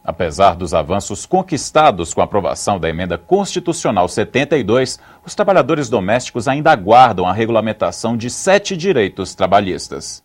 Apesar dos avanços conquistados com a aprovação da Emenda Constitucional 72, os trabalhadores domésticos ainda aguardam a regulamentação de 7 direitos trabalhistas.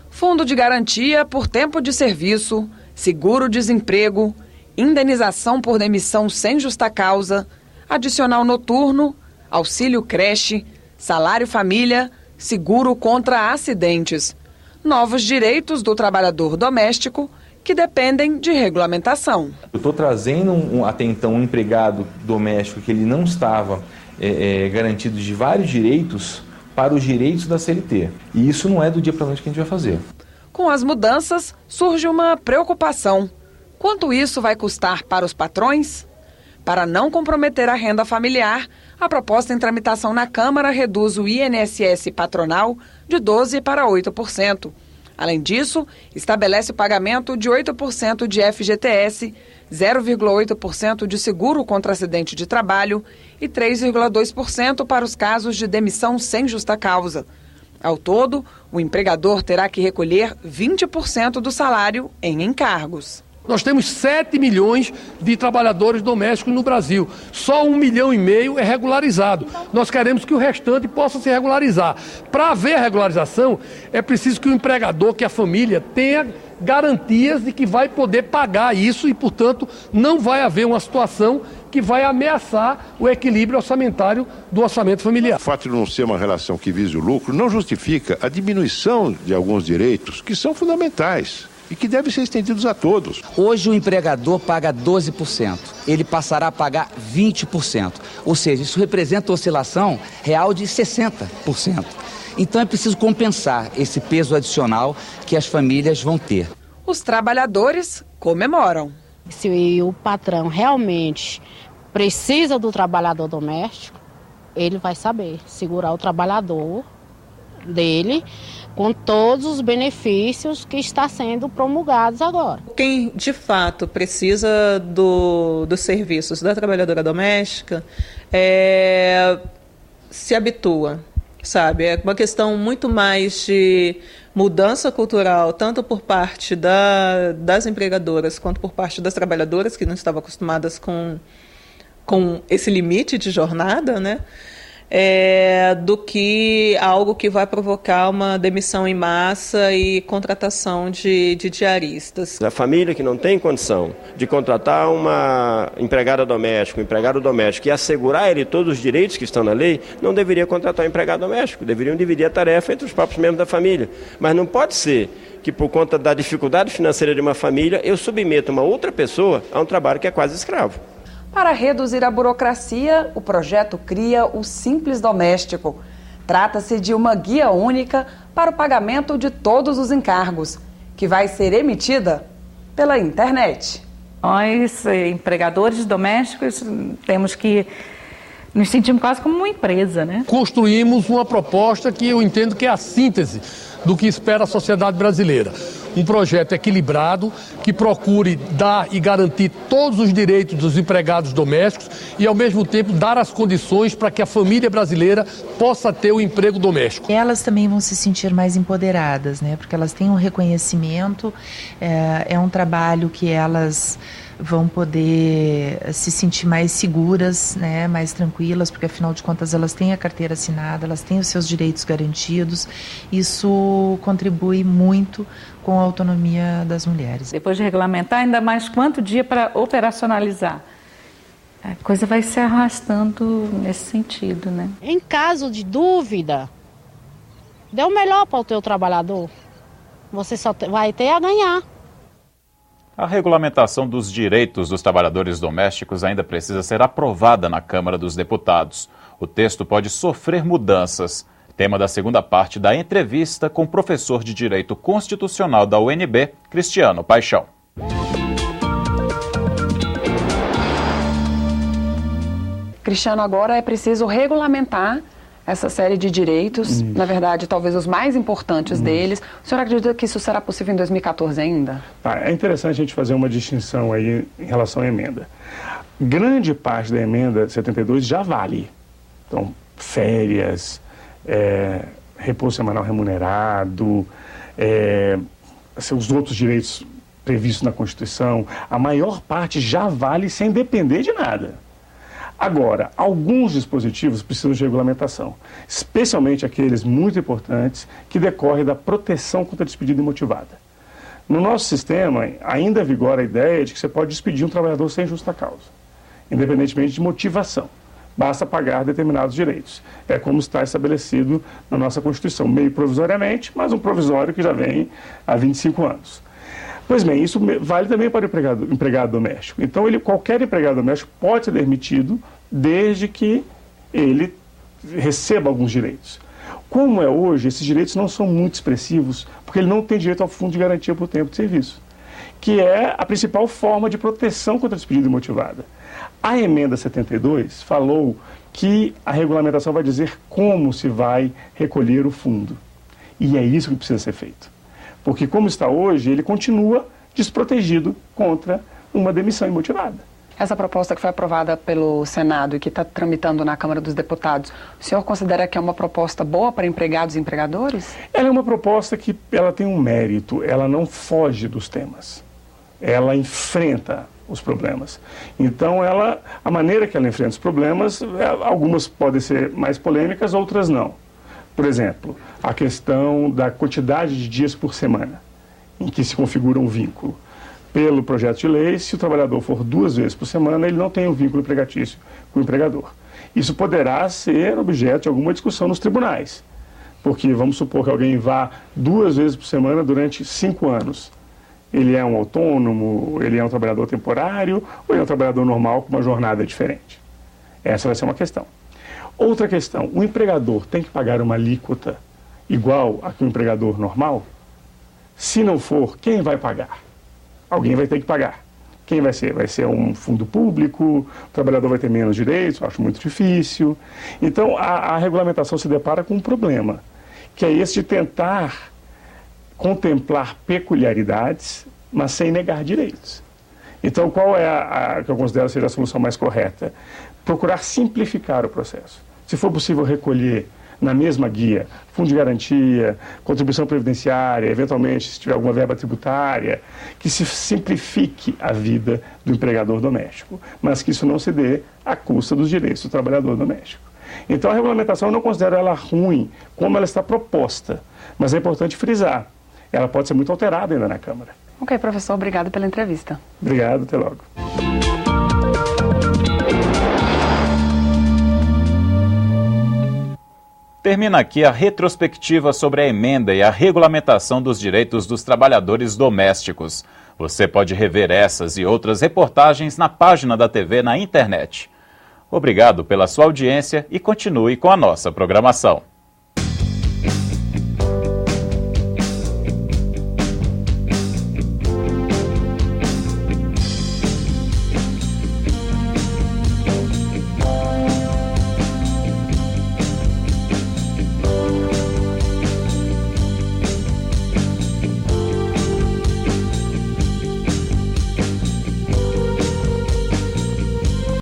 Fundo de garantia por tempo de serviço, seguro-desemprego, indenização por demissão sem justa causa, adicional noturno, auxílio creche, salário família, seguro contra acidentes. Novos direitos do trabalhador doméstico que dependem de regulamentação. Eu estou trazendo até então um empregado doméstico que ele não estava garantido de vários direitos para os direitos da CLT. E isso não é do dia para a noite que a gente vai fazer. Com as mudanças, surge uma preocupação. Quanto isso vai custar para os patrões? Para não comprometer a renda familiar, a proposta em tramitação na Câmara reduz o INSS patronal de 12% para 8%. Além disso, estabelece o pagamento de 8% de FGTS, 0,8% de seguro contra acidente de trabalho e 3,2% para os casos de demissão sem justa causa. Ao todo, o empregador terá que recolher 20% do salário em encargos. Nós temos 7 milhões de trabalhadores domésticos no Brasil. Só 1,5 milhão é regularizado. Nós queremos que o restante possa se regularizar. Para haver a regularização, é preciso que o empregador, que a família, tenha garantias de que vai poder pagar isso e, portanto, não vai haver uma situação que vai ameaçar o equilíbrio orçamentário do orçamento familiar. O fato de não ser uma relação que vise o lucro não justifica a diminuição de alguns direitos que são fundamentais e que devem ser estendidos a todos. Hoje o empregador paga 12%, ele passará a pagar 20%, ou seja, isso representa oscilação real de 60%. Então é preciso compensar esse peso adicional que as famílias vão ter. Os trabalhadores comemoram. Se o patrão realmente precisa do trabalhador doméstico, ele vai saber segurar o trabalhador dele com todos os benefícios que está sendo promulgados agora. Quem de fato precisa dos serviços da trabalhadora doméstica se habitua, sabe? É uma questão muito mais de mudança cultural, tanto por parte das empregadoras quanto por parte das trabalhadoras que não estavam acostumadas com esse limite de jornada, né? Do que algo que vai provocar uma demissão em massa e contratação de diaristas. A família que não tem condição de contratar uma empregada doméstica, um empregado doméstico e assegurar ele todos os direitos que estão na lei, não deveria contratar um empregado doméstico, deveriam dividir a tarefa entre os próprios membros da família. Mas não pode ser que por conta da dificuldade financeira de uma família, eu submeto uma outra pessoa a um trabalho que é quase escravo. Para reduzir a burocracia, o projeto cria o Simples Doméstico. Trata-se de uma guia única para o pagamento de todos os encargos, que vai ser emitida pela internet. Nós, empregadores domésticos, temos que nos sentimos quase como uma empresa, né? Construímos uma proposta que eu entendo que é a síntese do que espera a sociedade brasileira. Um projeto equilibrado que procure dar e garantir todos os direitos dos empregados domésticos e, ao mesmo tempo, dar as condições para que a família brasileira possa ter o emprego doméstico. Elas também vão se sentir mais empoderadas, né? Porque elas têm um reconhecimento, é um trabalho que elas vão poder se sentir mais seguras, né, mais tranquilas, porque afinal de contas elas têm a carteira assinada, elas têm os seus direitos garantidos. Isso contribui muito com a autonomia das mulheres. Depois de regulamentar, ainda mais quanto dia para operacionalizar? A coisa vai se arrastando nesse sentido, né? Em caso de dúvida, dê o melhor para o teu trabalhador. Você só vai ter a ganhar. A regulamentação dos direitos dos trabalhadores domésticos ainda precisa ser aprovada na Câmara dos Deputados. O texto pode sofrer mudanças. Tema da segunda parte da entrevista com o professor de Direito Constitucional da UNB, Cristiano Paixão. Cristiano, agora é preciso regulamentar essa série de direitos, na verdade, talvez os mais importantes deles. O senhor acredita que isso será possível em 2014 ainda? É interessante a gente fazer uma distinção aí em relação à emenda. Grande parte da emenda 72 já vale. Então, férias, repouso semanal remunerado, os outros direitos previsto na Constituição, a maior parte já vale sem depender de nada. Agora, alguns dispositivos precisam de regulamentação, especialmente aqueles muito importantes que decorrem da proteção contra a despedida imotivada. No nosso sistema, ainda vigora a ideia de que você pode despedir um trabalhador sem justa causa, independentemente de motivação. Basta pagar determinados direitos. É como está estabelecido na nossa Constituição, meio provisoriamente, mas um provisório que já vem há 25 anos. Pois bem, isso vale também para o empregado doméstico. Então, qualquer empregado doméstico pode ser demitido desde que ele receba alguns direitos. Como é hoje, esses direitos não são muito expressivos, porque ele não tem direito ao fundo de garantia por tempo de serviço, que é a principal forma de proteção contra a despedida imotivada. A emenda 72 falou que a regulamentação vai dizer como se vai recolher o fundo. E é isso que precisa ser feito. Porque como está hoje, ele continua desprotegido contra uma demissão imotivada. Essa proposta que foi aprovada pelo Senado e que está tramitando na Câmara dos Deputados, o senhor considera que é uma proposta boa para empregados e empregadores? Ela é uma proposta que ela tem um mérito, ela não foge dos temas. Ela enfrenta os problemas. Então, a maneira que ela enfrenta os problemas, algumas podem ser mais polêmicas, outras não. Por exemplo, a questão da quantidade de dias por semana em que se configura um vínculo. Pelo projeto de lei, se o trabalhador for 2 vezes por semana, ele não tem um vínculo empregatício com o empregador. Isso poderá ser objeto de alguma discussão nos tribunais, porque vamos supor que alguém vá 2 vezes por semana durante 5 anos. Ele é um autônomo, ele é um trabalhador temporário ou ele é um trabalhador normal com uma jornada diferente? Essa vai ser uma questão. Outra questão, o empregador tem que pagar uma alíquota igual a que o empregador normal? Se não for, quem vai pagar? Alguém vai ter que pagar. Quem vai ser? Vai ser um fundo público, o trabalhador vai ter menos direitos, eu acho muito difícil. Então, a regulamentação se depara com um problema, que é esse de tentar contemplar peculiaridades, mas sem negar direitos. Então, qual é a que eu considero ser a solução mais correta? Procurar simplificar o processo. Se for possível recolher na mesma guia, fundo de garantia, contribuição previdenciária, eventualmente, se tiver alguma verba tributária, que se simplifique a vida do empregador doméstico, mas que isso não se dê à custa dos direitos do trabalhador doméstico. Então, a regulamentação, eu não considero ela ruim, como ela está proposta, mas é importante frisar, ela pode ser muito alterada ainda na Câmara. Ok, professor, obrigado pela entrevista. Obrigado, até logo. Termina aqui a retrospectiva sobre a emenda e a regulamentação dos direitos dos trabalhadores domésticos. Você pode rever essas e outras reportagens na página da TV na internet. Obrigado pela sua audiência e continue com a nossa programação.